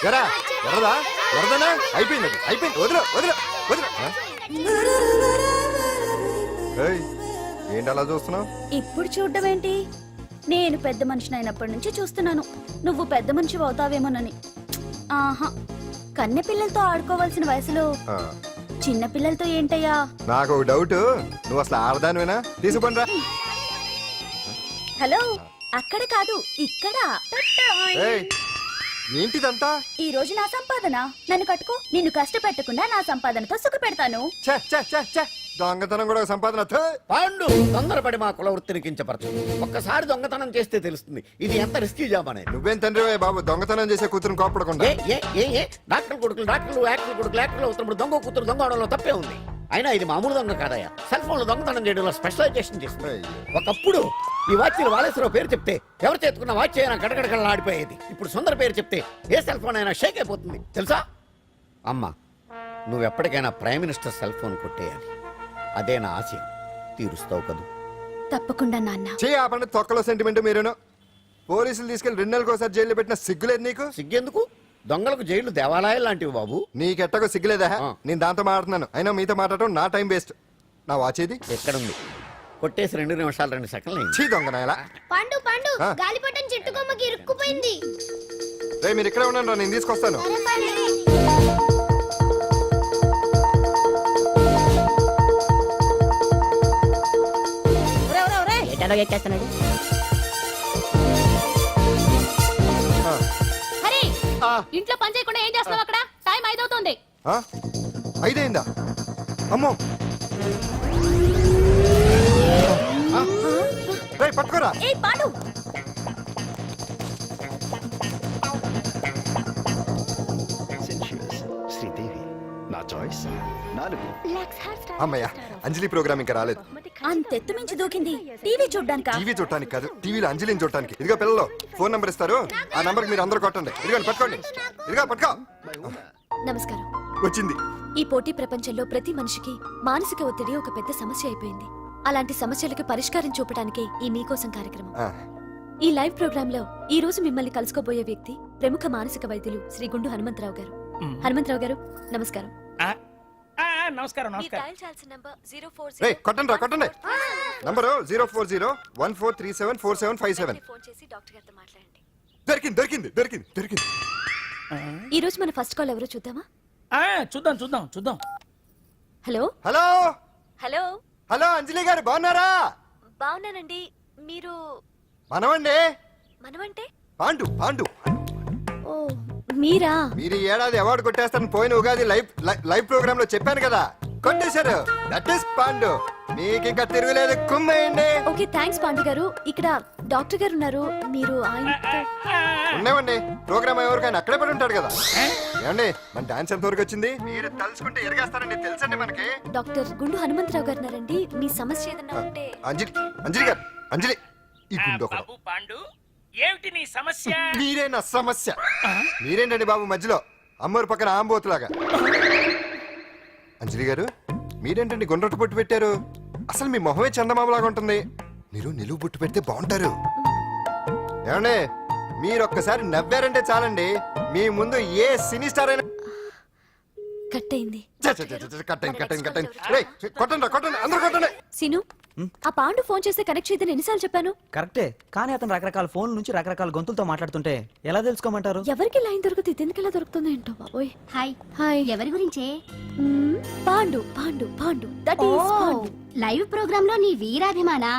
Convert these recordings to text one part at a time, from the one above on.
ఎరా ఎరదా ఎరదనా అయిపోయింది అయిపోయింది వదిలే వదిలే వదిలే ఏంటి అలా చూస్తున్నావు? ఇప్పుడు చూడ్డం ఏంటి? నేను పెద్ద మనిషిని అయినప్పటి నుంచి చూస్తున్నాను నువ్వు పెద్ద మనిషి అవుతావేమోనని. ఆహా, కన్నె పిల్లలతో ఆడుకోవాల్సిన వయసులో చిన్న పిల్లలతో ఏంటయ్యా? నాకు ఒక డౌట్, నువ్వు అసలు ఆడదానివేనా? తీసుకుంటా. హలో, అక్కడ కాదు ఇక్కడ. ఏంటిదంతా? ఈ రోజు నా సంపాదన, నన్ను కట్టుకో. నిన్ను కష్టపెట్టకుండా నా సంపాదనతో సుఖ పెడతాను. దొంగతనం కూడా సంపాదన. పాండు, తొందరపడి మా కుల వృత్తిని కించపరచు. ఒక్కసారి దొంగతనం చేస్తే తెలుస్తుంది ఇది ఎంత రిస్కీ జాబ్ అనేది. నువ్వేం తండ్రి బాబు, దొంగతనం చేసే కూతురు కోపడకుండా. డాక్టర్ కొడుకులు డాక్టర్లు, యాక్టర్ కొడుకులు యాక్టర్లు అవుతున్నప్పుడు దొంగ కూతురు దొంగ అవడంలో తప్పే ఉంది. అయినా ఇది మామూలు దొంగ కాదయ్యా, సెల్ ఫోన్ లో దొంగతనం చేయడంలో స్పెషలైజేషన్ చేస్తుంది. ఒకప్పుడు ఈ వాచీలు వాలేశ్వరరావు పేరు చెప్తే ఎవరు చేతుకున్న వాచ్ అయినా గడగడగడలా ఆడిపోయేది. ఇప్పుడు సుందర పేరు చెప్తే ఏ సెల్ ఫోన్ అయినా షేక్ అయిపోతుంది తెలుసా? అమ్మా, నువ్వు ఎప్పటికైనా ప్రైమ్ మినిస్టర్ సెల్ ఫోన్ కొట్టేయాలి, అదే నా ఆశయం. తీరుస్తావు కదూ? తప్పకుండా నాన్న. ఆపండి తొక్కలో సెంటిమెంట్. మీరును పోలీసులు తీసుకెళ్లి 2 నెలలకోసారి జైల్లో పెట్టిన సిగ్గులేదు నీకు? సిగ్గెందుకు? దొంగలకు జైలు దేవాలయాలు లాంటివి బాబు. నీకెట్టకు సిగ్గులేదా? నేను దాంతో మాట్లాడుతున్నాను, అయినా మీతో మాట్లాడటం నా టైం వేస్ట్. నా వాచేది ఎక్కడుంది? కొట్టేసి 2 నిమిషాలు 2 సెకండ్లు. చీ దొంగనాయలా. పండు పండు గాలిపటం చెట్టు కొమ్మకి ఇరుక్కుపోయింది. రే మీరు ఇక్కడే ఉండండి, నేను తీసుకొస్తాను. ఇంట్లో పని చేయకుండా ఏం చేస్తున్నావు అక్కడ? టైం 5 అవుతుంది. 5 అయిందా? అమ్మో, పట్టుకోరా. అమ్మయ్య, అంజలి ప్రోగ్రామ్ ఇంకా రాలేదు. అంతెత్తు మించి దూకింది. టీవీ చూడ్డానికా? టీవీ చూడటానికి కాదు, టీవీలో అంజలిని చూడటానికి. ఇదిగో పిల్లలు ఫోన్ నంబర్ ఇస్తారు, ఆ నంబర్ మీరు అందరూ కొట్టండి. ఇదిగోండి పట్టుకోండి. ఇదిగో పట్టుకో. నమస్కారం. వచ్చింది. ఈ పోటీ ప్రపంచంలో ప్రతి మనిషికి మానసిక ఒత్తిడి ఒక పెద్ద సమస్య అయిపోయింది. అలాంటి సమస్యలకు పరిష్కారం చూపడానికే ఈ మీకోసం కార్యక్రమం. ఈ లైవ్ ప్రోగ్రామ్ లో ఈ రోజు మిమ్మల్ని కలుసుకోబోయే వ్యక్తి ప్రముఖ మానసిక వైద్యులు శ్రీ గుండు హనుమంతరావు గారు. హనుమంతరావు గారు నమస్కారం. నమస్కారం. కొట్టండి కొట్టండి. నంబరు 04014374757. దొరికింది దొరికింది దొరికింది దొరికింది. ఈ రోజు మన ఫస్ట్ కాల్ ఎవరో చూద్దామా? చూద్దాం చూద్దాం చూద్దాం. హలో హలో హలో హలో, అంజలి గారు బాగున్నారా? బాగున్నానండి. మీరు? మనమండి. మనమంటే? పాండు పాండు. ఓ మీరా? మీరు ఈ ఏడాది అవార్డు కొట్టేస్తారని పోయిన ఉగాది లైవ్ ప్రోగ్రామ్ లో చెప్పాను కదా, కొట్టేశారు. That is Pandu. మీకు ఇంకా తిరుగులేదు, కుమ్మేయండి. ఓకే థాంక్స్ పాండు గారు. ఇక్కడ డాక్టర్ గారు ఉన్నారు, మీరు ఆయనతో? ఉన్నామండి, ప్రోగ్రామ్ ఎవరికైనా అక్కడే పడి ఉంటాడు కదా. ఏమండి మన డాన్స్ ఎంత వరకు వచ్చింది? మీరు తలుచుకుంటే ఎరగేస్తారండి, తెలుసండి మనకి. డాక్టర్ గుండు హనుమంతరావు గారు ఉన్నారండి, మీ సమస్య ఏదన్నా ఉంటే. అంజలి అంజలి గారు, అంజలి ఈ గుండు బాబు పాండు, ఏమిటి నీ సమస్య? మీరే నా సమస్య. మీరేంటండి బాబు మధ్యలో అమ్మోరు పక్కన ఆంబోతులాగా? అంజలి గారు మీరేంటండి గుండ్రట్టు బొట్టు పెట్టారు? అసలు మీ మొహమే చందమామలాగా ఉంటుంది. మీరు నిలువు బొట్టు పెడితే బాగుంటారు. ఏమండి మీరు ఒక్కసారి నవ్వారంటే చాలండి, మీ ముందు ఏ సినీ స్టార్ అయినా కట్ అయింది. సిను, ఆ పాండు ఫోన్ చేస్తే కనెక్ట్ చేయదని ఎన్నిసార్లు చెప్పాను? కరెక్టే, కానీ అతను రకరకాల ఫోన్ నుంచి రకరకాల గొంతులతో మాట్లాడుతుంటే ఎలా తెలుసుకోమంటారు? ఎవరికి లైన్ దొరుకుతుంది, దీనికి ఎలా దొరుకుతుందో ఏంటో బాబోయ్. Hi hi. ఎవరి గురించే? Pandu Pandu Pandu. That is Pandu. Live programme లో నీ వీరాభిమానా?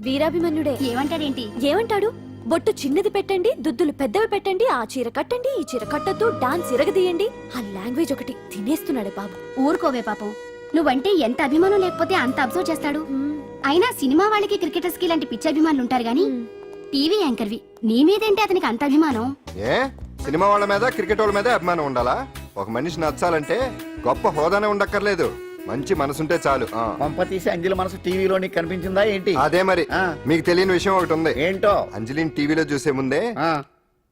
వీరాభిమన్యుడే. ఏమంటాడేంటి? ఏమంటాడు? బొట్టు చిన్నది పెట్టండి, దుద్దులు పెద్దవి పెట్టండి, ఆ చీర కట్టండి, ఈ చీర కట్టద్దు, డాన్స్ ఇరగదీయండి. ఆ లాంగ్వేజ్ ఒకటి తినేస్తున్నాడే బాబు. ఊరుకోవే పాపం, నువ్వంటే ఎంత అభిమానం లేకపోతే అంత అబ్జర్వ్ చేస్తాడు. అయినా సినిమా వాళ్ళకి క్రికెటర్స్ కి ఇలాంటి పిచ్చి అభిమానులు ఉంటారు గానీ టీవీ యాంకర్వి నీ మీదేంటి అతనికి అంత అభిమానం? ఏ సినిమా వాళ్ళ మీద క్రికెట్ వాళ్ళ మీద అభిమానం ఉండాలా? ఒక మనిషి నచ్చాలంటే గొప్ప హోదానే ఉండక్కర్లేదు, మంచి మనసుంటే చాలు. పంప తీసి అంజలి మనసు టీవీలో నీకు కనిపించిందా ఏంటి? అదే మరి. మీకు తెలియని విషయం ఒకటి ఉంది. ఏంటో? అంజలిని టీవీలో చూసే ముందే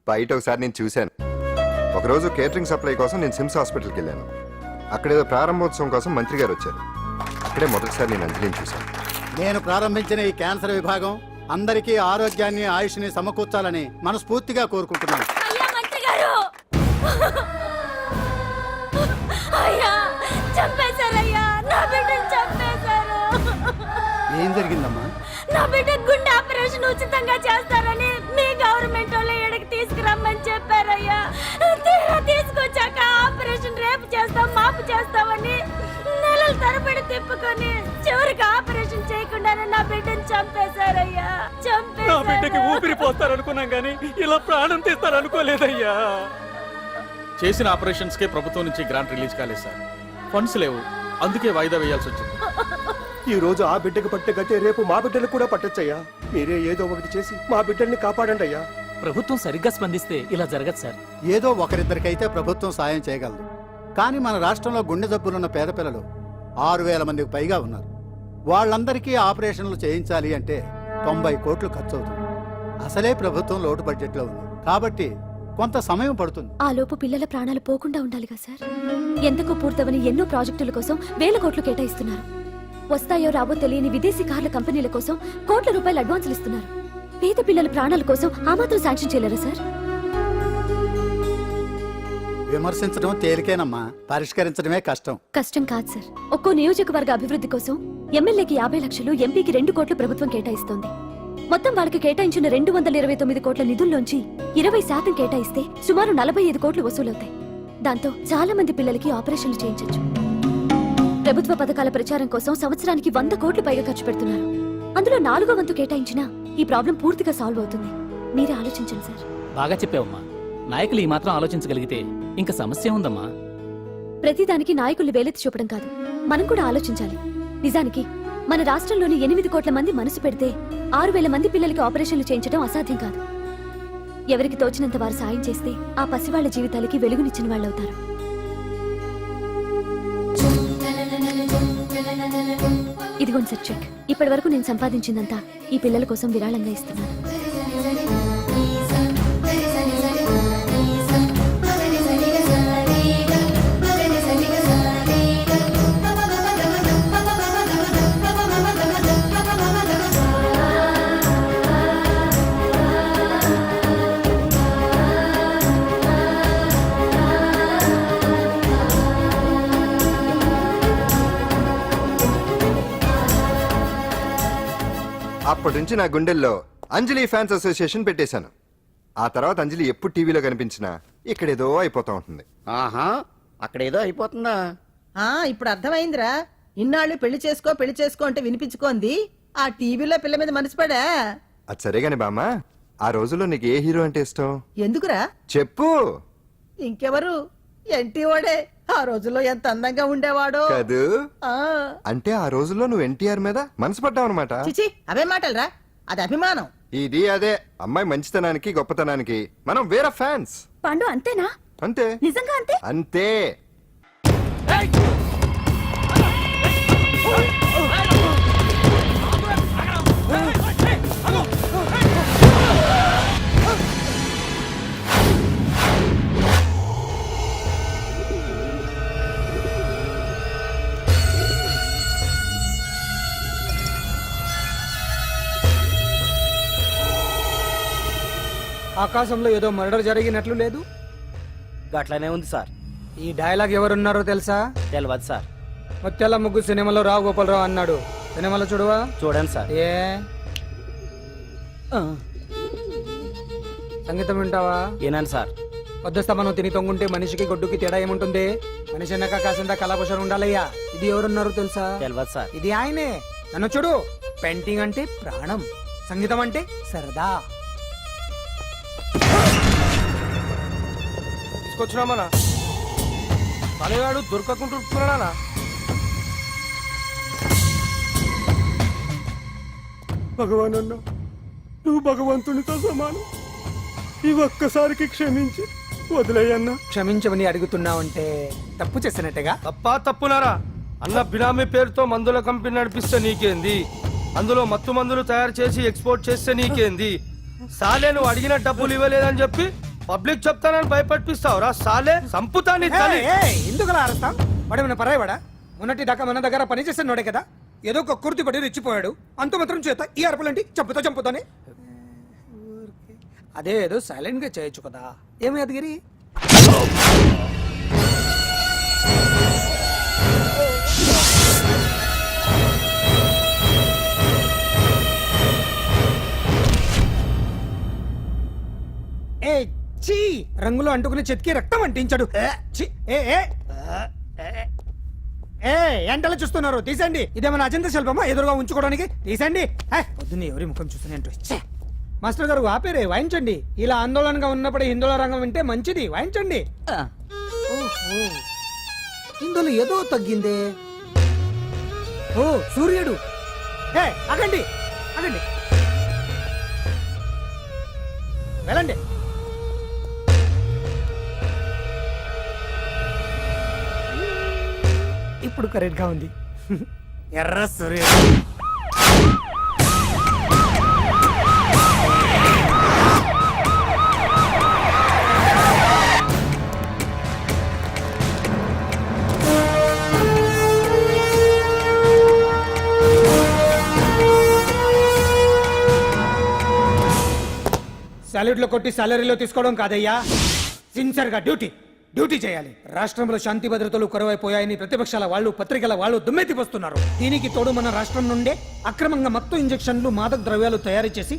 బయట ఒకసారి నేను చూశాను. ఒకరోజు కేటరింగ్ సప్లై కోసం నేను సిమ్స్ హాస్పిటల్కి వెళ్ళాను. అక్కడేదో ప్రారంభోత్సవం కోసం మంత్రి గారు వచ్చారు. అక్కడే మొదటిసారి నేను అంజలిని చూశాను. నేను ప్రారంభించిన ఈ క్యాన్సర్ విభాగం అందరికీ ఆరోగ్యాన్ని ఆయుష్ని సమకూర్చాలని మనస్ఫూర్తిగా కోరుకుంటున్నాను. అయ్యా చంపేశారయ్యా, నా బిడ్డను చంపేశారు. ఏం జరిగిందమ్మా? నా బిడ్డ గుండె ఆపరేషన్ ఉచితంగా చేస్తారని మీ గవర్నమెంట్ వాళ్ళు ఇక్కడికి తీసుకురమ్మని చెప్పారయ్యా. తీరా తీసుకొచ్చాక ఆపరేషన్ రేపు చేస్తాం మాపు చేస్తామని నెలల తరబడి తిప్పుకొని చివరికి ఆపరేషన్ చేయకుండానే నా బిడ్డను చంపేశారయ్యా. నా బిడ్డకి చంపేశారు. ఊపిరి పోస్తారనుకున్నాం గానీ ఇలా ప్రాణం తీస్తారనుకోలేదయ్యా. చేసిన ఆపరేషన్స్ కే ప్రభుత్వం నుంచి గ్రాంట్ రిలీజ్ కాలేదు సార్. ఫండ్స్ లేవు, అందుకే వాయిదా వేయాల్సి వచ్చింది. ఈ రోజు ఆ బిడ్డకు పట్టే గట్టే రేపు మా బిడ్డలు కూడా పట్టొచ్చయ్యా. మీరే ఏదో ఒకటి చేసి మా బిడ్డల్ని కాపాడండి అయ్యా. ప్రభుత్వం సరిగ్గా స్పందిస్తే ఇలా జరగదు సార్. ఏదో ఒకరిద్దరికైతే ప్రభుత్వం సాయం చేయగలదు. కానీ మన రాష్ట్రంలో గుండె జబ్బులున్న పేద పిల్లలు 6,000 మందికి పైగా ఉన్నారు. వాళ్ళందరికీ ఆపరేషన్లు చేయించాలి అంటే 90 కోట్లు ఖర్చు అవుతుంది. అసలే ప్రభుత్వం లోటు బడ్జెట్లో ఉంది కాబట్టి కొంత సమయం పడుతుంది. ఆ లోపు పిల్లల ప్రాణాలు పోకుండా ఉండాలిగా సార్. ఎంతకో పూర్తవని ఎన్నో ప్రాజెక్టుల కోసం వేల కోట్లు కేటాయిస్తున్నారు. వస్తాయో రావో తెలియని విదేశీ కార్ల కంపెనీల కోసం కోట్ల రూపాయలు అడ్వాన్సులు ఇస్తున్నారు. పేద పిల్లల ప్రాణాల కోసం ఆ మాత్రం శాంక్షన్ చేయలేరా సార్? విమర్శించడం తేలికేనమ్మా, పరిష్కరించడమే కష్టం. కష్టం కాదు సార్. ఒక్కో నియోజకవర్గ అభివృద్ధి కోసం ఎమ్మెల్యేకి 50 లక్షలు, ఎంపీకి 2 కోట్లు ప్రభుత్వం కేటాయిస్తోంది. మొత్తం వాళ్ళకి కేటాయించిన 229 కోట్ల నిధుల్లోంచి 20% కేటాయిస్తే సుమారు 45 కోట్లు వసూలవుతాయి. దాంతో చాలా మంది పిల్లలకి ఆపరేషన్లు చేయించొచ్చు. ప్రభుత్వ పథకాల ప్రచారం కోసం సంవత్సరానికి 100 కోట్లు పైగా ఖర్చు పెడుతున్నారు. అందులో 4వ వంతు కేటాయించినా ఈ ప్రాబ్లం పూర్తిగా సాల్వ్ అవుతుంది. మీరే ఆలోచించండి సార్. బాగా చెప్పావమ్మా. నాయకులు ఈ మాత్రం ఆలోచించగలిగితే ఇంకా సమస్య ఉందమ్మా. ప్రతిదానికి నాయకుల్ని వేలెత్తి చూపడం కాదు, మనం కూడా ఆలోచించాలి. నిజానికి మన రాష్ట్రంలోని 8 కోట్ల మంది మనసు పెడితే 6,000 మంది పిల్లలకి ఆపరేషన్లు చేయించడం అసాధ్యం కాదు. ఎవరికి తోచినంత వారు సాయం చేస్తే ఆ పసివాళ్ల జీవితాలకి వెలుగునిచ్చిన వాళ్ళవుతారు. ఇదిగోండి సార్ చెక్. ఇప్పటి వరకు నేను సంపాదించిందంతా ఈ పిల్లల కోసం విరాళంగా ఇస్తున్నాను. అప్పటి నుంచి నా గుండెల్లో అంజలి ఫ్యాన్స్ అసోసియేషన్ పెట్టేశాను. ఆ తర్వాత అంజలి ఎప్పుడు టీవీలో కనిపించినా ఇక్కడేదో అయిపోతా ఉంటుంది. ఆహా, అక్కడేదో అయిపోతుందా? ఇప్పుడు అర్థమైందిరా. ఇన్నాళ్ళు పెళ్లి చేసుకో అంటే వినిపించుకోంది ఆ టీవీలో పిల్ల మీద మనసు పడా. అది సరేగాని బామ్మ, ఆ రోజుల్లో నీకు ఏ హీరో అంటే ఇష్టం? ఎందుకురా? చెప్పు. ఇంకెవరు? ఎన్టీ వాడే. ఆ రోజుల్లో ఎంత అందంగా ఉండేవాడో కాదు. ఆ అంటే ఆ రోజుల్లో నువ్వు ఎన్టీఆర్ మీద మనసు పడ్డావు అనమాట. చిచి, అవే మాటలరా, అది అభిమానం. ఇది అదే అమ్మాయి మంచితనానికి గొప్పతనానికి మనం వేరే ఫ్యాన్స్. పాండు అంతేనా? అంతే. నిజంగా అంతే? అంతే. ఆకాశంలో ఏదో మర్డర్ జరిగినట్లు లేదు. గట్లనే ఉంది సార్. ఈ డైలాగ్ ఎవరున్నారో తెలుసా? తెలియదు సార్. ముత్యాల ముగ్గు సినిమాలో రావు గోపాలరావు అన్నాడు. సినిమాలో చూడవా? చూడండి సార్. ఏ సంగీతం వింటావా? ఏనండి సార్. వద్దస్తమనం తిని తొంగుంటే మనిషికి గొడ్డుకి తేడా ఏముంటుంది? మనిషి అన్నాక కాసింత కళాభూషణం ఉండాలయ్యా. ఇది ఎవరున్నారో తెలుసా? తెలియదు సార్. ఇది ఆయనే. నన్ను చూడు. పెయింటింగ్ అంటే ప్రాణం, సంగీతం అంటే సరదా. తీసుకొచ్చినామనా పనివాడు దొరకకుంటున్నానా? భగవాన్ అన్న, నువ్వు భగవంతునితో సమానం. ఈ ఒక్కసారికి క్షమించి వదిలేయన్నా. క్షమించమని అడుగుతున్నావంటే తప్పు చేసినట్టుగా. తప్పునారా అన్న? బినామీ పేరుతో మందుల కంపెనీ నడిపిస్తే నీకేంది? అందులో మత్తు మందులు తయారు చేసి ఎక్స్పోర్ట్ చేస్తే నీకేంది? సాలే నువ్వు అడిగిన డబ్బులు ఇవ్వలేదని చెప్పి పబ్లిక్ చెప్తానని భయపడిపిస్తావురా సాలే? సంపుతాన్ని ఎందుకు అరుస్తాం? వాడేమైనా పరాయవాడా? మొన్నటి దాకా మన దగ్గర పని చేస్తున్నాడే కదా, ఏదో ఒక కుర్తి పడి రెచ్చిపోయాడు. అంత మాత్రం చేత ఈ అరుపులంటి చంపుతానే. అదే ఏదో సైలెంట్ గా చేయొచ్చు కదా. ఏమి అదిగిరి? ఏ చీ రంగులో అంటుకునే చెతికి రక్తం అంటించాడు ఛీ, ఏ ఎంటలో చూస్తున్నారు తీసండి ఇదేమన్నా అజంత శిల్పమా ఎదురుగా ఉంచుకోవడానికి తీసండి పొద్దున్న ఎవరి ముఖం చూస్తున్నట్టు మాస్టర్ గారు ఆపేరే వాయించండి ఇలా ఆందోళనగా ఉన్నప్పుడు హిందువుల రంగం వింటే మంచిది వాయించండి ఓహో ఇందులో ఏదో తగ్గిందే ఓ సూర్యుడు ఏ ఆగండి ఆగండి వెళ్ళండి ఇప్పుడు కరెక్ట్ గా ఉంది ఎర్ర సూర్యుడు సాలరీలో కొట్టి సాలరీలో తీసుకోవడం కాదయ్యా సిన్సియర్ గా డ్యూటీ చేయాలి. రాష్ట్రంలో శాంతి భద్రతలు కరువైపోయాయని ప్రతిపక్షాల వాళ్ళు పత్రికల వాళ్ళు దుమ్మెత్తిపోస్తున్నారు. దీనికి తోడు మన రాష్ట్రం నుండే అక్రమంగా మత్తు ఇంజెక్షన్లు మాదక ద్రవ్యాలు తయారు చేసి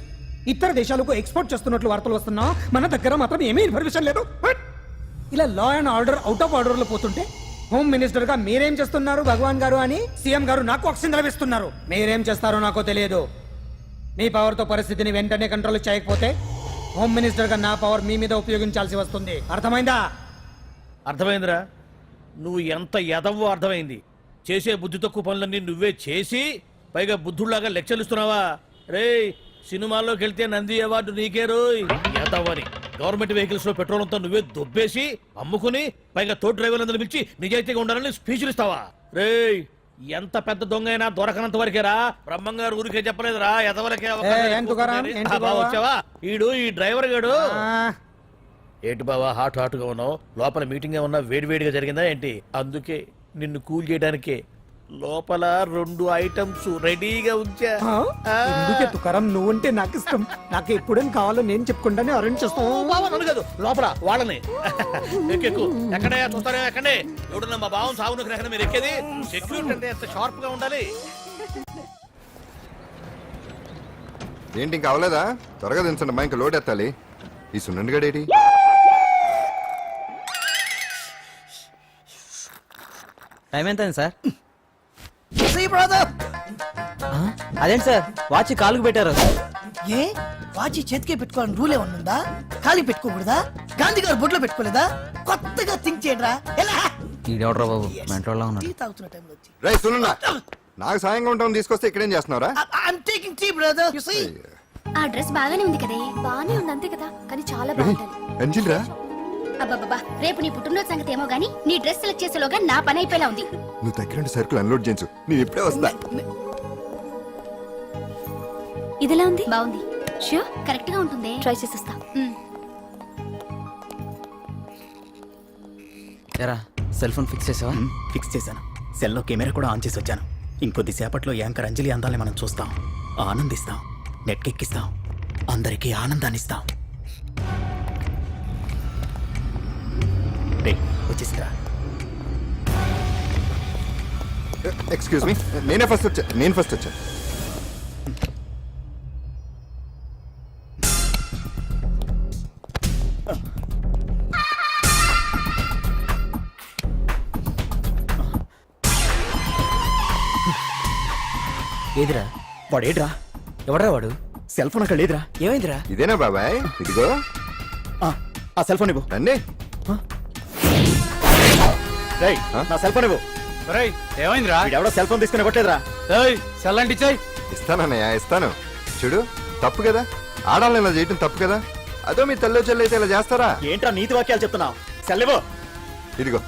ఇతర దేశాలకు ఎక్స్పోర్ట్ చేస్తున్నట్లు వార్తలు వస్తున్నా మన దగ్గర మాత్రం ఏమీ ఇన్ఫర్మేషన్ లేదు. ఇలా law and order out of order లో పోతుంటే హోమ్ మినిస్టర్ గా మీరేం చేస్తున్నారు భగవాన్ గారు అని సీఎం గారు నాకు ఆక్సిజన్ లభిస్తున్నారు. మీరేం చేస్తారో నాకు తెలియదు. మీ పవర్ తో పరిస్థితిని వెంటనే కంట్రోల్ చేయకపోతే హోమ్ మినిస్టర్ గా నా పవర్ మీ మీద ఉపయోగించాల్సి వస్తుంది. అర్థమైందా? అర్థమైందిరా, నువ్వు ఎంత ఎదవో అర్థమైంది. చేసే బుద్ధి తక్కువ పనులన్నీ నువ్వే చేసి పైగా బుద్ధుళ్లాగా లెక్చర్లు ఇస్తున్నావా? రే, సినిమాల్లోకి వెళ్తే నంది అవార్డు నీకే రోయ్ ఎదవని. గవర్నమెంట్ వెహికల్స్ లో పెట్రోల్ అంతా నువ్వే దొబ్బేసి అమ్ముకుని పైగా తోటి డ్రైవర్లందరూ పిలిచి నిజాయితీగా ఉండాలని స్పీచ్లు ఇస్తావా? రే, ఎంత పెద్ద దొంగ అయినా దొరకనంత వరకేరా. బ్రహ్మంగారు ఊరికే చెప్పలేదురా ఎదవలకే వచ్చావా? ఈడు ఈ డ్రైవర్ గాడు. ఏంటి బావా హాట్ గా ఉన్నావు? లోపల మీటింగ్ ఏమన్నా వేడివేడిగా జరిగిందా ఏంటి? అందుకే నిన్ను కూల్ చేయడానికే లోపల 2 ఐటమ్స్ రెడీగా ఉంచా. ఎందుకే తుకారం నువ్వుంటే నాకు ఇష్టం. నాకు ఎప్పుడేం కావాలో నేను చెప్పుకుంటానే అరేంజ్ చేస్తాను. బావా నన్ను కాదు, లోపల వాళ్ళని. ఎక్కెక్కు ఎక్కడయ్యా చూస్తారా? ఎక్కండి. ఎవడన్నా మా బావం సాగునకు ఎక్కడ మీరు ఎక్కేది? సెక్యూరిటీ అంటే ఎంత షార్ప్ గా ఉండాలి. ఏంటి ఇంకా అవలేదా? త్వరగా దించండి మా ఇంకా లోడ్ ఎత్తాలి. ఈ సున్నండి గడేటి టైం ఎంత అయింది సార్? అదేంటి సార్ వాచ్ కాలుకు పెట్టారు? ఏ వాచి చేతికే పెట్టుకోవాలని రూల్ ఏమన్నా ఉందా? ఖాళీ పెట్టుకోకూడదా? గాంధీ గారు బొట్లో పెట్టుకోలేదా? కొత్తగా థింక్ చేయడరా. ఈడెవడ్రా బాబు మెంటోళ్ళ ఉన్నాడు. టీ తాగుతున్న టైంలో వచ్చి రై సునండా, నాకు సాయంగా ఉంటాం తీసుకొస్తే ఇక్కడేం చేస్తున్నారా? I'm taking tea brother. You see ఆ డ్రెస్ బాగానే ఉంది కదే. బానే ఉంది అంతే కదా, కానీ చాలా బాగుంటుంది. అంజిల్ రా, అబ్బబ్బబ్బా రేపు నీ పుట్టినరోజు సంగతి ఏమో గానీ నీ డ్రెస్ సెలెక్ట్ చేసేలోగా నా పని అయిపోయేలా ఉంది. నువ్వు దగ్గర సరుకులు అన్లోడ్ చేయించు, నేను ఇప్పుడే వస్తా. ఇదిలా ఉంది? బాగుంది. ష్యూర్, కరెక్ట్ గా ఉంటుంది. ట్రై చేసేస్తా. ఎరా సెల్ ఫోన్ ఫిక్స్ చేసావా? ఫిక్స్ చేశాను. సెల్లో కెమెరా కూడా ఆన్ చేసి వచ్చాను. ఇంకొద్ది సేపట్లో యాంకర్ అంజలి అందాలని మనం చూస్తాం, ఆనందిస్తాం, నెట్కెక్కిస్తాం, అందరికీ ఆనందాన్ని ఇస్తాం. వచ్చేసిందా? ఎక్స్క్యూజ్ మీ, నేను ఫస్ట్ వచ్చా. ఏదిరా వాడేడ్రా? ఎవడ్రా వాడు? సెల్ ఫోన్ అక్కడ లేదురా. ఏమైందిరా? ఇదేనా బాబాయ్? ఇదిగో ఆ సెల్ ఫోన్ ఇవ్వు. రండి. రేయ్, నా సెల్ ఫోన్ ఇవ్వు. ఏమైందిరా? ఎవడో సెల్ ఫోన్ తీసుకుని ఇవ్వట్లేదురా. సెల్ అంటే ఇచ్చాయి. ఇస్తానన్నయ్య, ఇస్తాను. చూడు, తప్పు కదా, ఆడాలని ఇలా చేయటం తప్పు కదా. అదో మీ తల్లో చెల్లి అయితే ఇలా చేస్తారా? ఏంట్రా నీతి వాక్యాలు చెప్తున్నావు? సెల్ ఇవ్వు. ఇదిగో.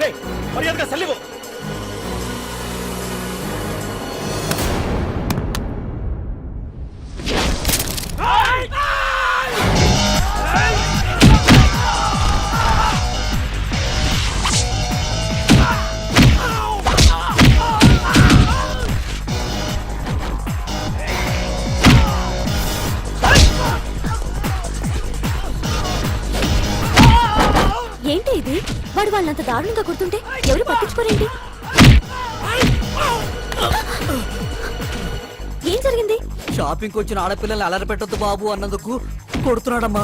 రేయ్, మర్యాదగా సెల్ ఇవ్వు. వాడు వాళ్ళంత దారుణంగా కొడుతుంటే ఎవరు పట్టించుకోరేంటి? ఏం జరిగింది? షాపింగ్ వచ్చిన ఆడపిల్లల్ని అలర పెట్టొద్దు బాబు అన్నందుకు కొడుతున్నాడమ్మా.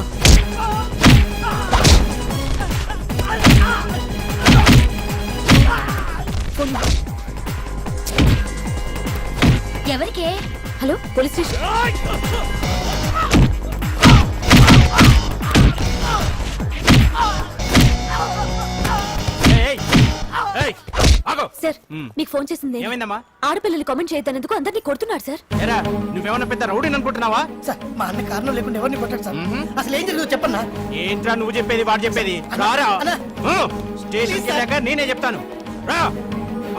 ఎవరికే? Hello, police station. సార్, మీకు ఫోన్ చేసింది ఏమైందమ్మా? ఆడపిల్లలు కామెంట్ చేయొద్దన్నందుకు అందరినీ కొడుతున్నాడు సార్. ఏరా నువ్వేమన్నా పెద్ద రౌడీ అనుకుంటున్నావా? సార్ మా అన్న కారణం లేకుండా ఎవరిని కొట్టాడు సార్? అసలు ఏం జరిగిందో చెప్పన్నా. ఏంట్రా నువ్వు చెప్పేది వాడు చెప్పేది? రారా స్టేషన్కి వెళ్ళాక నేనే చెప్తాను. రా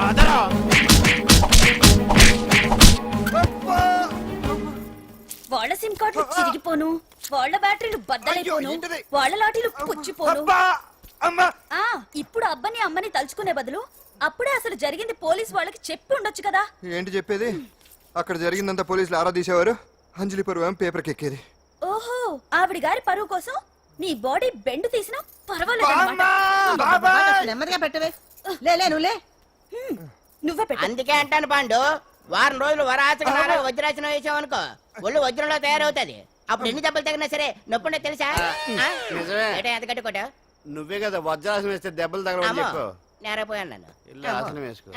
అదరా. వాళ్ళ సిమ్ కార్డులు చిరిగిపోను, వాళ్ళ బ్యాటరీలు బద్దలైపోను, వాళ్ళ లాఠీలు పుచ్చిపోను. ఆ, ఇప్పుడు అబ్బని అమ్మని తలుచుకునే బదులు అప్పుడే అసలు జరిగింది పోలీస్ వాళ్ళకి చెప్పి ఉండొచ్చు కదా. ఏంటి చెప్పేది? అక్కడ జరిగిందంతా పోలీసులు ఆరా తీసేవారు, అంజలి పరువు పేపర్కి ఎక్కేది. ఓహో, ఆవిడ గారి పరువు కోసం నీ బాడీ బెండ్ తీసినా పర్వాలేదు. నెమ్మదిగా పెట్టవే. లే నువ్వులే. నువ్వే పెట్టు. అందుకే అంటాను పాండు, వారం రోజులు వరాచకనాలు వజ్రాసనం వేసావనుకో ఒళ్ళు వజ్రంలో తయారవుతుంది. అప్పుడు ఎన్ని దెబ్బలు తగినా సరే నొప్పుండే తెలుసా? ఎంత గట్టి కొట్టా? నువ్వే కదా వజ్రాసనం వేస్తే దెబ్బలు తగలవని చెప్పు. నేరపోయాను నన్ను. ఇల్లు ఆసనం వేసుకో.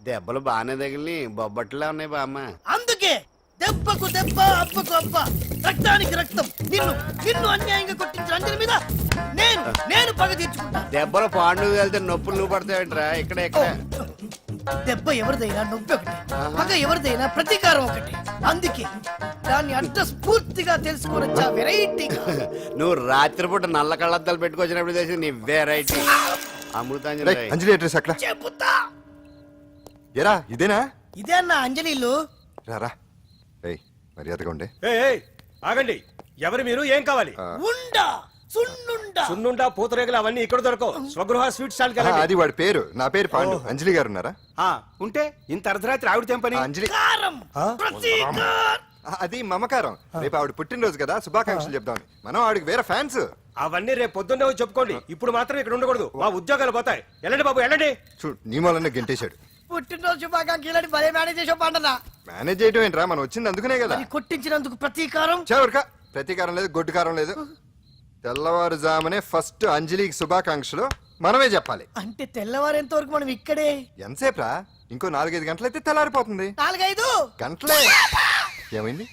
దెబ్బలు బాగానే తగిలి బొబ్బట్లా ఉన్నాయి బామ్మ. అందుకే దెబ్బకు దెబ్బ, అబ్బకు అబ్బ, రక్తానికి రక్తం. నిన్ను నిన్ను అన్యాయంగా కొట్టించిన అంజలి మీద నేను పగ తీర్చుకుంటా. దెబ్బలు పాండు వెళ్తే నొప్పులు నువ్వు పడతాయంట్రా. ఇక్కడ దెబ్బ ఎవరిదైనా నొప్పి ఒకటి, పగ ఎవరిదైనా ప్రతీకారం ఒకటి. అందుకే దాన్ని అంత స్ఫూర్తిగా తెలుసుకోవచ్చా వెరైటీ. నువ్వు రాత్రిపూట నల్ల కళ్ళద్దాలు పెట్టుకొచ్చినప్పుడు చేసి నీ వెరైటీ అమృతాంజలి. అంజలి అడ్రస్ అక్కడ. చెబుతా. ఎరా ఇదేనా? ఇదే అన్న అంజలి ఇల్లు. రారా, మర్యాదగా ఉండే. ఆగండి, ఎవరు మీరు? ఏం కావాలి? ఉండా సున్నుండా సున్నుండా పూతరేగలు అవన్నీ ఇక్కడ దొరకవు. స్వగృహ స్వీట్ స్టాల్ ఆ, అది వాడి పేరు. నా పేరు పాండు. అంజలి గారు ఉన్నారా? ఉంటే ఇంత అర్ధరాత్రి ఆవిడ తెంపని. ఆ, అంజలి కారం ప్రతీకారం. అది మమకారం. రేపు ఆవిడ పుట్టినరోజు కదా, శుభాకాంక్షలు చెప్దామని. మనం ఆవిడకి వేరే ఫ్యాన్స్. అవన్నీ రేపు పొద్దున్నే వచ్చి చెప్పుకోండి. ఇప్పుడు మాత్రం ఇక్కడ ఉండకూడదు, మా ఉద్యోగాలు పోతాయి. వెళ్ళండి బాబు వెళ్ళండి. చూడు, నీ మూలనే గెంటేశాడు. పుట్టినరోజు శుభాకాంక్షలని భలే మేనేజ్ చేసావు పండనా. మేనేజ్ చేయడం ఏంట్రా, మనం వచ్చింది అందుకునే కదా. కొట్టించినందుకు ప్రతీకారం. చవరికా ప్రతీకారం లేదు, గొడ్డుకారం లేదు. తెల్లవారుజామునే ఫస్ట్ అంజలికి శుభాకాంక్షలు మనమే చెప్పాలి. అంటే తెల్లవారేంత వరకు మనం ఇక్కడే ఎంతసేపు రా? ఇంకో 4-5 గంటలైతే తెల్లారిపోతుంది. 4-5 గంటలే. ఏమైంది?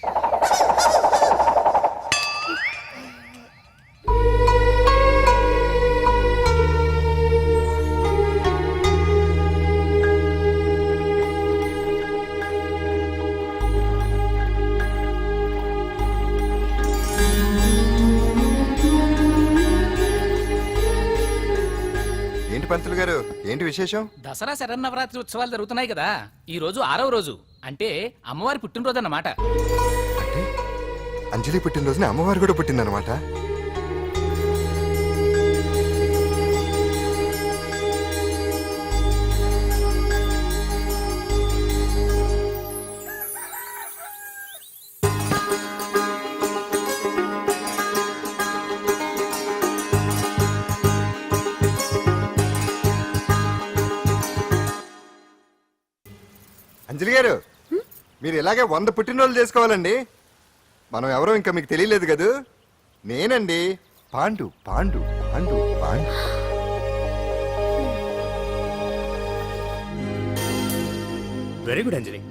ఏంటి పంతులు గారు, ఏంటి విశేషం? దసరా శరన్నవరాత్రి ఉత్సవాలు జరుగుతున్నాయి కదా, ఈ రోజు 6వ రోజు. అంటే అమ్మవారి పుట్టినరోజు అన్నమాట. అంటే అంజలి పుట్టినరోజున అమ్మవారు కూడా పుట్టిందనమాట. అంజలి గారు, మీరు ఇలాగే 100 పుట్టినరోజులు చేసుకోవాలండి. మనం ఎవరో ఇంకా మీకు తెలియలేదు కదూ. నేనండి, పాండు పాండు పాండు పాండు. వెరీ గుడ్ అంజలి.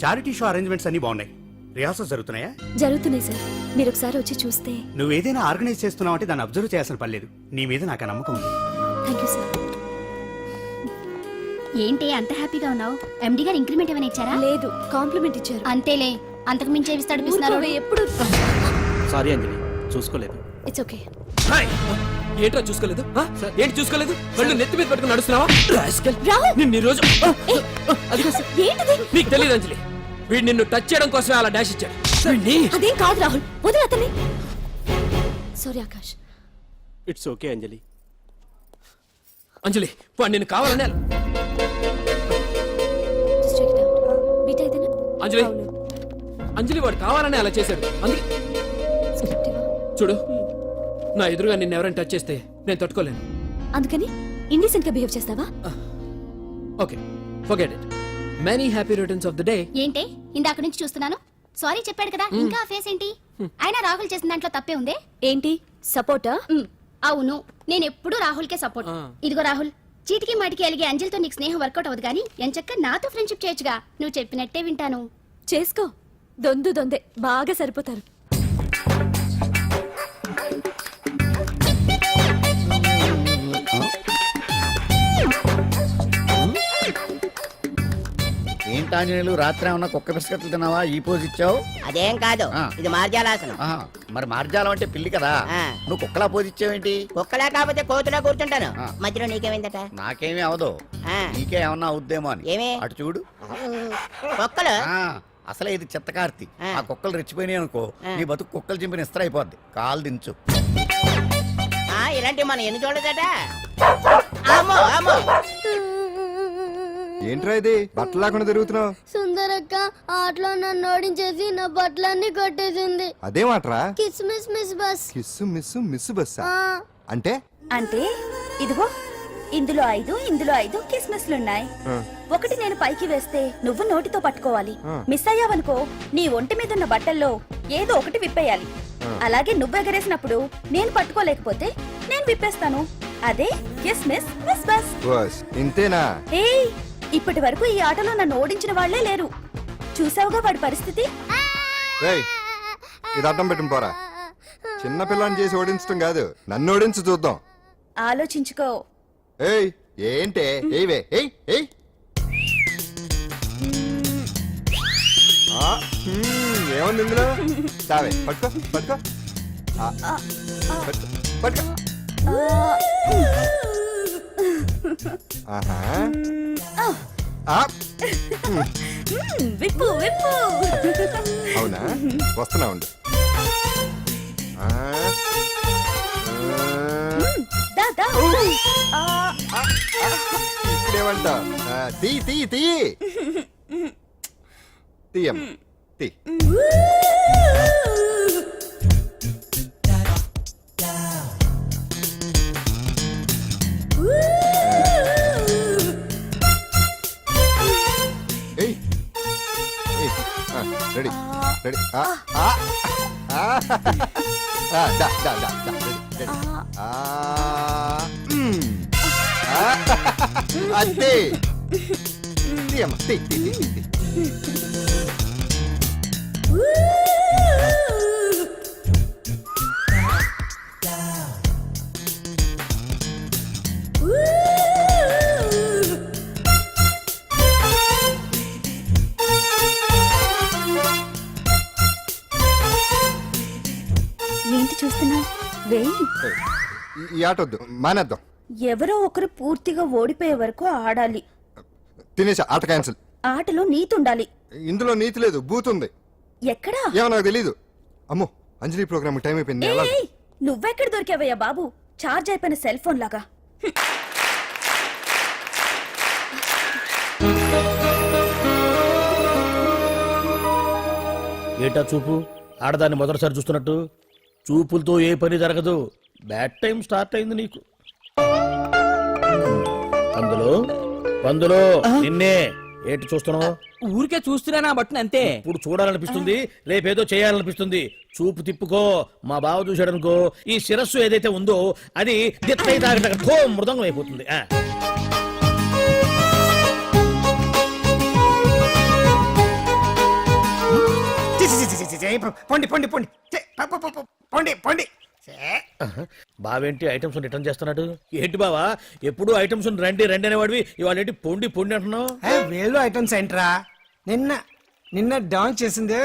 చారిటీ షో అరేంజ్మెంట్స్ అన్ని బాగున్నాయి. రిహార్సల్స్ జరుగుతున్నాయా? జరుగుతున్నాయి సార్, మీరు ఒకసారి వచ్చి చూస్తే. నువ్వు ఏదైనా ఆర్గనైజ్ చేస్తున్నావు అంటే దాన్ని అబ్జర్వ్ చేయాల్సిన పని లేదు. నీ మీద నాకు ఆ నమ్మకం ఉంది. Thank you sir. ఏంటి అంత హ్యాపీగా ఉన్నావు? ఎండి గారు ఇంక్రిమెంట్ ఏమైనా ఇచ్చారా? లేదు, కాంప్లిమెంట్ ఇచ్చారు. అంతేలే, అంతకు మించి ఏవిస్తాడు. ఎప్పుడు సారీ అంజలి, చూసుకోలేదు. It's okay. ఏంటో చూసుకోలేదు? ఏంటి చూసుకోలేదు? కళ్ళు నెత్తి మీద పెట్టుకుని నడుస్తున్నావా? రాహుల్! నిన్ను ఈ రోజు ఏంటిది? నీకు తెలియదు అంజలి, వీడు నిన్ను టచ్ చేయడం కోసమే అలా డాష్ ఇచ్చాడు. అదేం కాదు రాహుల్, వదిలే అతన్ని. Sorry Akash. It's okay Anjali. Anjali, వాడు నిన్ను కావాలనే. Just check it out. Meet అయితేనా? అంజలి, అంజలి వాడు కావాలనే అలా చేశాడు. అందుకే Script ఇవ్వు. చూడు, నా ఎదురుగా నిన్ను ఎవరైనా టచ్ చేస్తే నేను తట్టుకోలేను. అందుకని ఇండిసెంట్ గా బిహేవ్ చేస్తావా? Okay forget it. Many happy returns of the day. ఏంటి ఇందాక నుంచి చూస్తున్నాను? సారీ చెప్పాడు కదా, ఇంకా ఆ ఫేస్ ఏంటి? అయినా రాహుల్ చేసిన దాంట్లో తప్పే ఉందే. ఏంటి సపోర్టా? అవును, నేను ఎప్పుడు రాహుల్ కే సపోర్ట్. ఇదిగో రాహుల్, చీటికి మాటికి అలిగే అంజలితో నీకు స్నేహం వర్కౌట్ అవ్వదు కానీ ఎంచక్క నాతో ఫ్రెండ్షిప్ చేయొచ్చుగా. నువ్వు చెప్పినట్టే వింటాను. చేసుకో, దొందే బాగా సరిపోతారు. ఏంటాంజనేయులు రాత్రి ఏమన్నా కుక్క బిస్కెట్లు తిన్నావా? ఈ పోజ్ ఇచ్చావు. అదేం కాదు, ఆ. ఇది మార్జాలాసనం. ఆహా, మరి మార్జాలం అంటే పిల్లి కదా, ఆ. నువ్వు కుక్కలా పోజ్ ఇచ్చావేంటి? కుక్కలా కాకపోతే కోతులా కూర్చుంటాను. ఆ. మధ్యలో నీకేమైందట? నాకేమీ అవదు, ఆ. నీకే ఏమన్నా అవుద్దేమో అని. ఏమి? అటు చూడు. కుక్కలు ఆ, అసలే ఇది చిత్తకార్తి. ఆ. ఆ కుక్కలు రెచ్చిపోయినాయి అనుకో, ఆ. నీ బతుకు కుక్కలు చింపిన ఇస్త్ర అయిపోద్ది. కాలు దించు. ఇలాంటివి మనం ఎన్ని చూడదట. అమ్మో అమ్మో, ఏంట్రా ఇది బట్టలు లేకుండా తిరుగుతున్నావు? సుందరక్క ఆటలో నన్ను ఓడించేసి నా బట్టలన్నీ కొట్టేసింది. అదేమాట్రా? Kiss miss miss bus. Kiss miss miss బస్సా అంటే? అంటే ఇదిగో ఇందులో 5 కిస్మిస్లున్నాయి. ఒకటి నేను పైకి వేస్తే నువ్వు నోటితో పట్టుకోవాలి. మిస్ అయ్యావనుకో నీ ఒంటి మీద ఉన్న బట్టల్లో ఏదో ఒకటి విప్పేయాలి. అలాగే నువ్వు ఎగరేసినప్పుడు నేను పట్టుకోలేకపోతే నేను విప్పేస్తాను. అదే కిస్మిస్ మిస్ బస్. బస్ ఇంతేనా? ఏయ్, ఇప్పటి వరకు ఈ ఆటలో నన్ను ఓడించిన వాళ్లే లేరు. చూసావుగా వాడి పరిస్థితి. రేయ్, ఇది అడ్డం పెట్టిన పోరా. చిన్న పిల్లని చేసి ఓడించడం కాదు, నన్ను ఓడించి చూద్దాం. ఆలోచించుకో. ఏయ్ ఏంటే? ఏవే ఏయ్ ఏయ్. ఏముంది ఇందులో? సావే పట్టుకో పట్టుకో. పట్టుకో పట్టుకో. ఆహా. విప్పు విప్పు. అవునా, వస్తున్నా ఉండు. దా దా. ఇప్పుడేమంటా? తీ తీ తీ తీయం తీ. ఏయ్ ఏయ్, రెడీ రెడీ. దా దా దా దా రెడీ రెడీ. అంతే. తీయమ్మ తీ తీ తీ తీ. ఏంటి చూస్తున్నావు? వేయి. ఈ ఆట వద్దు, మానేద్దాం. ఎవరో ఒకరు పూర్తిగా ఓడిపోయే వరకు ఆడాలి. తినేసా, ఆట క్యాన్సిల్. ఆటలో నీతుండాలి. ఇందులో నీతి లేదు, బూత్ ఉంది. ఎక్కడా? ఏమో నాకు తెలీదు. అమ్మో, అంజలి ప్రోగ్రామ్ టైం అయిపోయింది. ఎలా? ఏయ్, నువ్వెక్కడ దొరికావయ్యా బాబు? చార్జ్ అయిపోయిన సెల్ ఫోన్ లాగా. ఏటా చూపు? ఆడదాన్ని మొదటిసారి చూస్తున్నట్టు. చూపులతో ఏ పని జరగదు. బ్యాడ్ టైం స్టార్ట్ అయింది నీకు. పందులో నిన్నే. ఏంటి చూస్తున్నావు? ఊరికే చూస్తున్నా బట్టను అంతే. ఇప్పుడు చూడాలనిపిస్తుంది, రేపేదో చేయాలనిపిస్తుంది. చూపు తిప్పుకో. మా బావ చూశాడనుకో, ఈ శిరస్సు ఏదైతే ఉందో అది దిత్తై తాగట మృదంగం అయిపోతుంది. పొండి పొండి పొండి పొండి పొండి. బావేంటి ఐటమ్స్ రిటర్న్ చేస్తున్నాడు? ఏంటి బావా, ఎప్పుడు ఐటమ్స్ రండి రండి అనేవాడివి, ఇవాళ ఏంటి పొండి పొండి అంటున్నావు? వేలు ఐటమ్స్ ఏంట్రా? నిన్న డాన్స్ చేసిందే.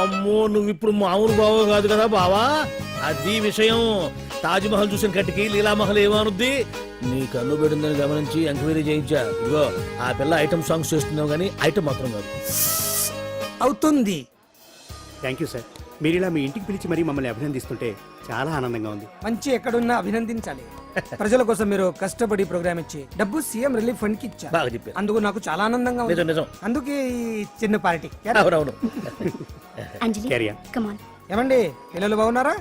అమ్మో, నువ్వు ఇప్పుడు మామూలు బావో కాదు కదా బావా. అది విషయం. తాజ్ మహల్ చూసిన కట్టికి లీలామహల్ ఏమనుద్ది? నీ కన్ను పెడిందని గమనించి ఎంక్వైరీ చేయించా. ఇదిగో ఆ పిల్ల ఐటమ్ సాంగ్స్ చేస్తున్నావు కానీ ఐటమ్ మాత్రం కాదు. అవుతుంది. Thank you sir. మీరు ఇలా మీ ఇంటికి పిలిచి మరీ మమ్మల్ని అభినందిస్తుంటే చాలా ఆనందంగా ఉంది. మంచి ఎక్కడున్నా అభినందించాలి. ప్రజల కోసం మీరు కష్టపడి ప్రోగ్రామ్ ఇచ్చి డబ్బు సీఎం రిలీఫ్ ఫండ్ కి ఇచ్చారు. బాగా చెప్పారు. అందుకు నాకు చాలా ఆనందంగా ఉంది. నిజం నిజం. అందుకే ఈ చిన్న పార్టీ. అవునవును. అంజలి, Carry on. Come on. ఏమండి పిల్లలు బాగున్నారా?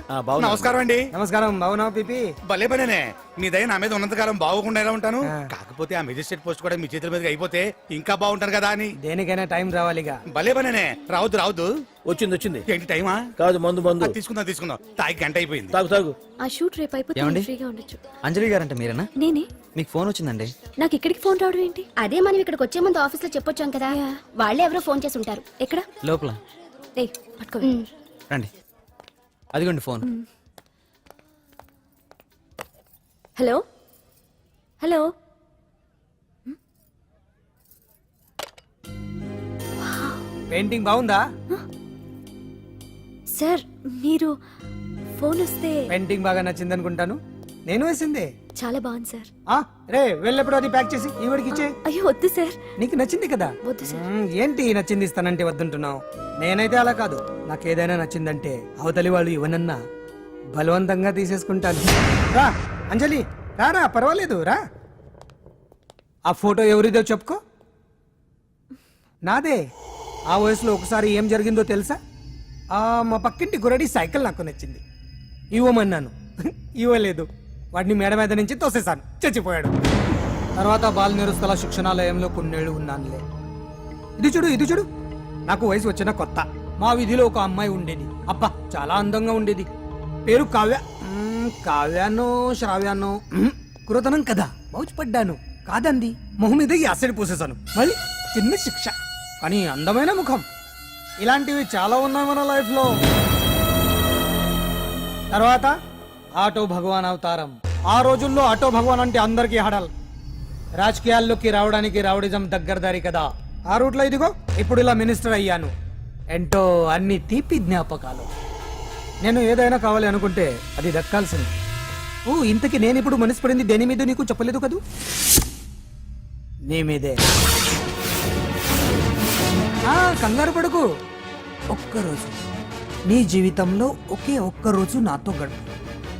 నమస్కారం అండి. నమస్కారం. బాగున్నావు పిపి? భలే పనేనే, మీ దయ నా మీద ఉన్నంతకాలం బాగోకుండా ఎలా ఉంటాను. కాకపోతే ఆ మెజిస్ట్రేట్ పోస్ట్ కూడా మీ చేతుల మీదకి అయిపోతే ఇంకా బాగుంటాను కదా అని. దేనికైనా టైం రావాలిగా. భలే పనేనే, రావద్దు. వచ్చింది ఏంటి టైమా? కాదు మందు తీసుకుందాం. తాగి గంట అయిపోయింది. తాగు ఆ షూట్ రేపు అయిపోతే ఫ్రీగా ఉండొచ్చు. అంజలి గారంటే మీరేనా? నేనే. మీకు ఫోన్ వచ్చిందండి. నాకు ఇక్కడికి ఫోన్ రావడం ఏంటి? అదే మనం ఇక్కడికి వచ్చే ముందు ఆఫీస్ లో చెప్పొచ్చాం కదా, వాళ్ళే ఎవరో ఫోన్ చేసి ఉంటారు. ఎక్కడ? లోపల ఏయ్ పట్టుకో. రండి, అదిగోండి ఫోన్. Hello hello. పెయింటింగ్ బాగుందా? సార్ మీరు ఫోన్ వస్తే పెయింటింగ్ బాగా నచ్చింది అనుకుంటాను. నేను వేసిందే. చాలా బాగుంది సార్. రే వెళ్ళప్పుడు అది ప్యాక్ చేసి ఈవిడికి ఇచ్చే. అయ్యో వద్దు సార్. నీకు నచ్చింది కదా. వద్దు సార్. ఏంటి నచ్చింది ఇస్తానంటే వద్దుంటున్నావు? నేనైతే అలా కాదు. నాకు ఏదైనా నచ్చిందంటే అవతలి వాళ్ళు ఇవ్వనన్నా బలవంతంగా తీసేసుకుంటాను. రా అంజలి, రారా, పర్వాలేదు రా. ఆ ఫోటో ఎవరిదో చెప్పుకో. నాదే. ఆ వయసులో ఒకసారి ఏం జరిగిందో తెలుసా? మా పక్కింటి గురడి సైకిల్ నాకు నచ్చింది, ఇవ్వమన్నాను. ఇవ్వలేదు. వాడిని మేడ మీద నుంచి తోసేశాను, చచ్చిపోయాడు. తర్వాత బాల నిరుస్తల శిక్షణాలయంలో కొన్నేళ్ళు ఉన్నానులే. ఇది చూడు, నాకు వయసు వచ్చిన కొత్త. మా వీధిలో ఒక అమ్మాయి ఉండేది. అబ్బా చాలా అందంగా ఉండేది. పేరు కావ్య. కావ్యానో శ్రావ్యానో కురతనం కదా. మౌచిపడ్డాను. కాదండి, మొహం మీద యాసిడ్ పూసేశాను. మళ్ళీ చిన్న శిక్ష, కానీ అందమైన ముఖం. ఇలాంటివి చాలా ఉన్నాయి మన లైఫ్ లో. తర్వాత ఆటో భగవాన్ అవతారం. ఆ రోజుల్లో ఆటో భగవాన్ అంటే అందరికీ హడల్. రాజకీయాల్లోకి రావడానికి రౌడిజం దగ్గరదారి కదా. ఆ రూట్లో ఇదిగో ఇప్పుడు ఇలా మినిస్టర్ అయ్యాను. ఏంటో అన్ని తీపి జ్ఞాపకాలు. నేను ఏదైనా కావాలి అనుకుంటే అది దక్కాల్సింది. ఇంతకీ నేను ఇప్పుడు మనసు పడింది దేని మీద నీకు చెప్పలేదు కదూ? నీ మీదే. కంగారు పడుకు. ఒక్కరోజు నీ జీవితంలో ఒక్క రోజు నాతో గడుపు.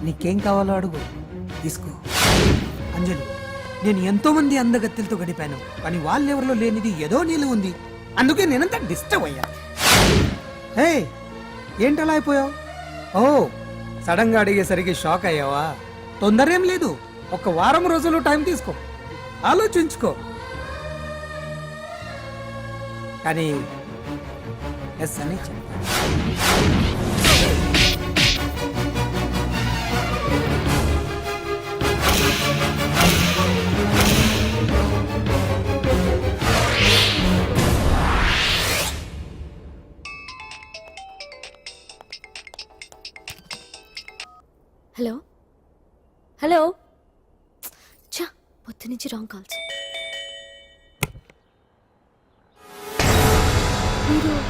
నీకేం కావాలో అడుగు, తీసుకో. అంజలి, నేను ఎంతో మంది అందగత్తెలతో గడిపాను, కానీ వాళ్ళెవరిలో లేనిది ఏదో నీళ్ళు ఉంది. అందుకే నేనంతా డిస్టర్బ్ అయ్యా. ఏంటలా అయిపోయావు? సడన్ గా అడిగేసరికి షాక్ అయ్యావా? తొందర ఏం లేదు. 1 వారం రోజులు టైం తీసుకో, ఆలోచించుకో. కానీ ఎస్ అని చెప్పాను. Hello hello. చా, పొద్దు నుంచి రాంగ్ కాల్స్.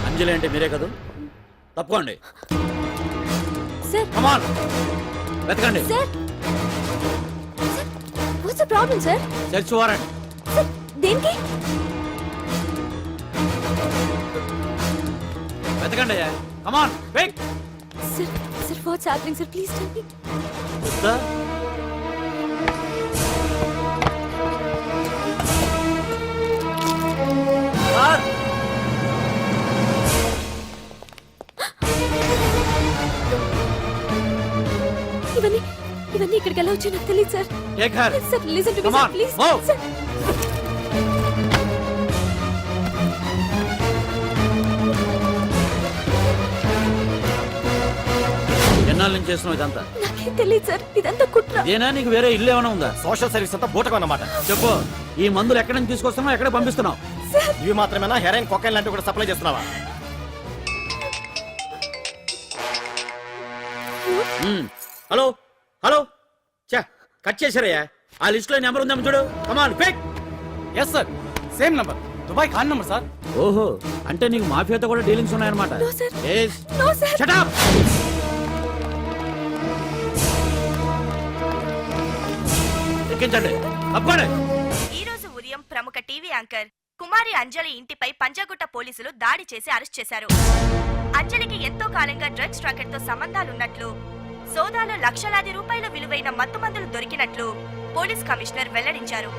అంజలి అంటే మీరే కదా? తప్పుకోండి సార్. కమాన్ వెతకండి. Sir what's the problem sir? Search warrant. Sir దేనికి? వెతకండి. Come on wait. Sir what's happening sir? Please tell me. Sir ఇవన్నీ ఇక్కడికి ఎలా వచ్చాయో నాకు తెలియదు sir. Take her. Sir listen to me Come sir, on, please. move. సార్ ఎన్నాళ్ళ నుంచి చేస్తున్నావు ఇదంతా? నాకేం తెలియదు సార్, ఇదంతా కుట్ర. ఏనా నీకు వేరే ఇల్లు ఏమైనా ఉందా? సోషల్ సర్వీస్ అంతా బూటకం అన్నమాట. చెప్పు, ఈ మందులు ఎక్కడి నుంచి తీసుకొస్తున్నావు, ఎక్కడ పంపిస్తున్నావు? ఇవి మాత్రమేనా? హెరైన్, కొకైన్ లాంటివి కూడా సప్లై చేస్తున్నావా? Hello hello. చా, కట్ చేశారయ్యా. ఆ లిస్ట్ లో నెంబర్ ఉందేమో చూడు. Come on pick. Yes sir, same number. Dubai Khan number sir. ఓహో, అంటే నీకు మాఫియాతో కూడా డీలింగ్స్ ఉన్నాయన్నమాట. No, sir. Yes. No sir. Shut up. ఎక్కించండి. తప్పకోండి. ఈ రోజు ఉదయం ప్రముఖ టీవీ యాంకర్ కుమారి అంజలి ఇంటిపై పంజాగుట్ట పోలీసులు దాడి చేసి అరెస్ట్ చేశారు. అంజలికి ఎంతో కాలంగా డ్రగ్స్ రాకెట్ తో సంబంధాలున్నట్లు, సోదాలో లక్షలాది రూపాయల విలువైన మత్తుమందులు దొరికినట్లు పోలీస్ కమిషనర్ వెల్లడించారు.